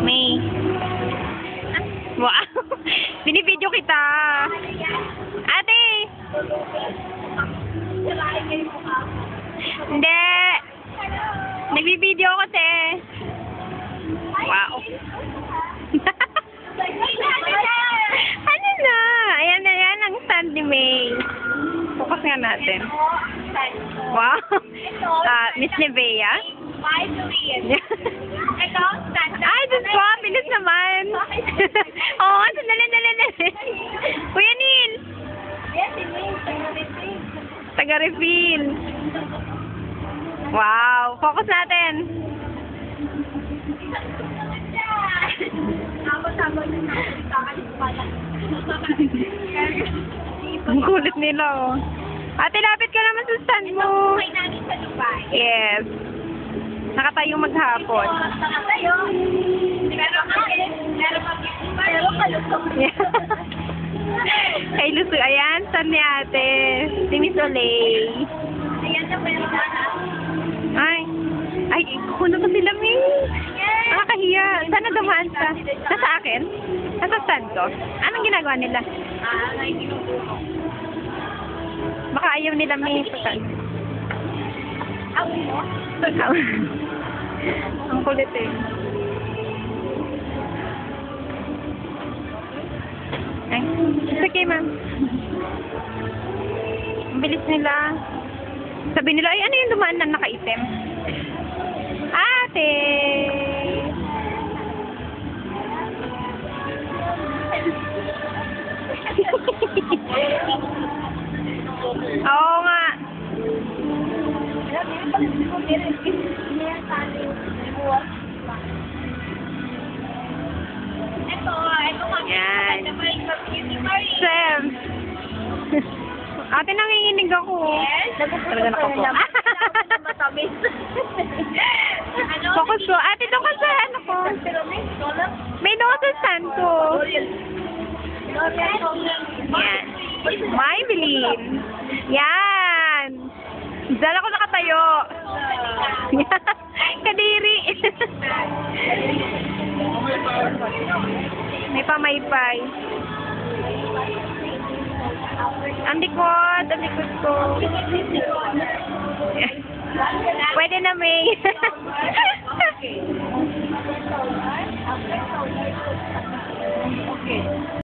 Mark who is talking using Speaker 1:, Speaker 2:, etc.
Speaker 1: May. Wow. Binibidyo kita. Ate! Hindi. Nagbibideo ako, te. Wow. Ano na? Ayan na yan ang stand ni May. Focus nga natin. Wow. Miss Nevea. Ay, Diyos ko. Bilis naman. Oo, sandali. Kuya Neil. Taga-refill. Wow. Focus natin. Ang kulit nila, oh. Ate, lapit ka naman sa stand mo. Yes. Nakatayo maghapon. Kay Luso, ayan, stand ni ate. Si Miss Olay. Ay, kuno pa sila, May. Nakakahiya. Sana dumaan ka. Nasa akin? Nasa stand ko? Anong ginagawa nila? Baka ayaw nila may stand. Ang kulit eh. Ay, it's okay, ma'am. Ang bilis nila. Sabi nila, ay, ano yung dumaan na nakaitim? Ate! Oo nga. Yan. Sam. Ate, nanginginig ako. Talaga nakapo. Focus ko. Ate, doon ka sa ano ko. May doon sa stand ko. Yan. Maybelline. Yan. Diyan ako nakatayo. Kadiri. May pamaypay. Ang likod ko. Pwede na, May.